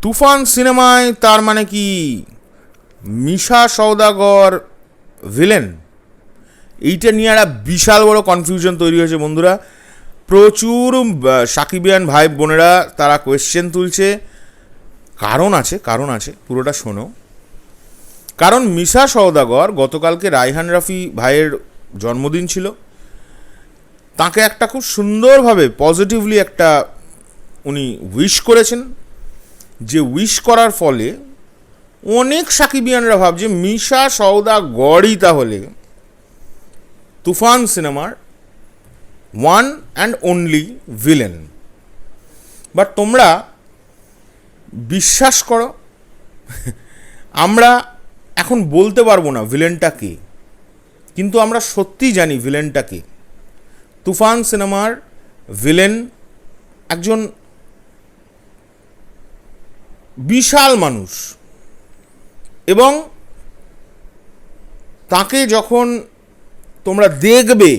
তুফান সিনেমায় তার মানে কি মিশা সওদাগর ভিলেন? এইটা নিয়ে একটা বিশাল বড় কনফিউশন তৈরি হয়েছে বন্ধুরা। প্রচুর সাকিবিয়ান ভাই বোনেরা তারা কোয়েশ্চেন তুলছে। কারণ আছে, পুরোটা শোনো। কারণ মিশা সওদাগর গতকালকে রায়হান রাফি ভাইয়ের জন্মদিন ছিল, তাকে একটা খুব সুন্দরভাবে পজিটিভলি একটা উনি উইশ করেছেন, যে উইশ করার ফলে অনেক সাকিবিয়ানরা ভাবছে মিশা সওদাগরই তাহলে তুফান সিনেমার one and only villain. But তোমরা বিশ্বাস করো, আমরা এখন বলতে পারবো না ভিলেনটা কে, কিন্তু আমরা সত্যিই জানি ভিলেনটা কে। তুফান সিনেমার ভিলেন একজন বিশাল মানুষ, এবং তাকে যখন তোমরা দেখবে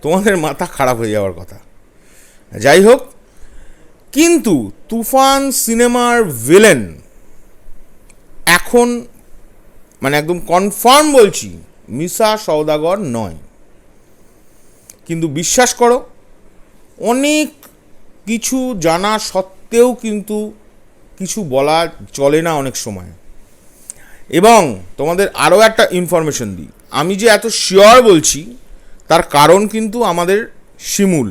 তোমাদের মাথা খারাপ হয়ে যাওয়ার কথা। যাই হোক, কিন্তু তুফান সিনেমার ভিলেন এখন মানে একদম কনফার্ম বলছি মিশা সওদাগর নয়। কিন্তু বিশ্বাস করো, অনেক কিছু জানা সত্ত্বেও কিন্তু কিছু বলা চলে না অনেক সময়। এবং তোমাদের আরও একটা ইনফরমেশন দিই, আমি যে এত শিওর বলছি তার কারণ কিন্তু আমাদের শিমুল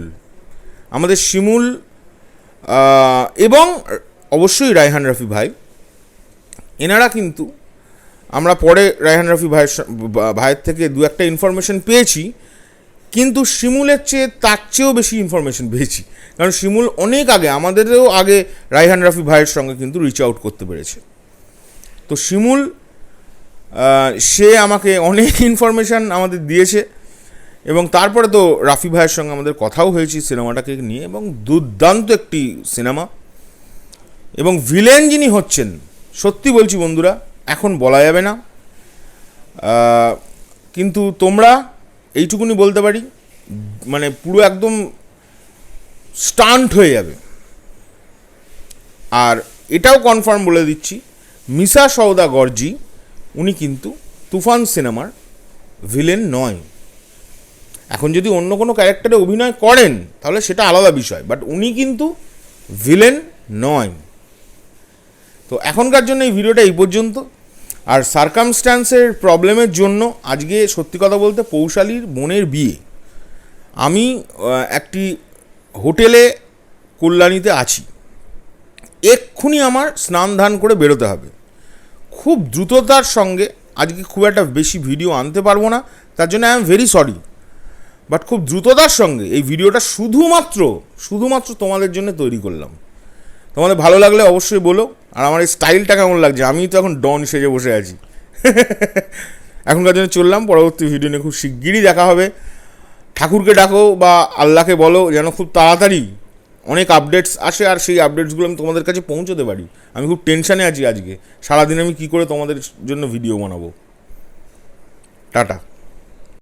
এবং অবশ্যই রায়হান রাফি ভাই, এনারা কিন্তু, আমরা পরে রায়হান রাফি ভাইয়ের থেকে দু একটা ইনফরমেশন পেয়েছি, কিন্তু শিমুলের চেয়ে তার চেয়েও বেশি ইনফরমেশন পেয়েছি। কারণ শিমুল অনেক আগে, আমাদেরও আগে রায়হান রাফি ভাইয়ের সঙ্গে কিন্তু রিচ আউট করতে পেরেছে। তো শিমুল সে আমাকে অনেক ইনফরমেশান আমাদের দিয়েছে, এবং তারপরে তো রাফি ভাইয়ের সঙ্গে আমাদের কথাও হয়েছে সিনেমাটাকে নিয়ে, এবং দুর্দান্ত একটি সিনেমা। এবং ভিলেন যিনি হচ্ছেন, সত্যি বলছি বন্ধুরা, এখন বলা যাবে না, কিন্তু তোমরা এইটুকুনি বলতে পারি, মানে পুরো একদম স্টান্ট হয়ে যাবে। আর এটাও কনফার্ম বলে দিচ্ছি, মিশা সওদাগরজি উনি কিন্তু তুফান সিনেমার ভিলেন নয়। এখন যদি অন্য কোনো ক্যারেক্টারে অভিনয় করেন তাহলে সেটা আলাদা বিষয়, বাট উনি কিন্তু ভিলেন নয়। তো এখনকার জন্য এই ভিডিওটা এই পর্যন্ত। আর সার্কামস্ট্যান্সের প্রবলেমের জন্য আজকে সত্যি কথা বলতে পৌশালীর বোনের বিয়ে, আমি একটি হোটেলে কল্যাণীতে আছি, এক্ষুনি আমার স্নান ধান করে বেরোতে হবে। খুব দ্রুততার সঙ্গে আজকে খুব একটা বেশি ভিডিও আনতে পারবো না, তার জন্য I am very sorry. But খুব দ্রুততার সঙ্গে এই ভিডিওটা শুধুমাত্র তোমাদের জন্য তৈরি করলাম। তোমাদের ভালো লাগলে অবশ্যই বলো। আর আমার এই স্টাইলটা কেমন লাগছে, আমি তো এখন ডন সেজে বসে আছি। এখনকার জন্য চললাম, পরবর্তী ভিডিও নিয়ে খুব শিগগিরই দেখা হবে। ঠাকুরকে ডাকো বা আল্লাহকে বলো যেন খুব তাড়াতাড়ি অনেক আপডেটস আসে, আর সেই আপডেটসগুলো আমি তোমাদের কাছে পৌঁছতে পারি। আমি খুব টেনশানে আছি আজকে, সারাদিন আমি কী করে তোমাদের জন্য ভিডিও বানাবো। টাটা।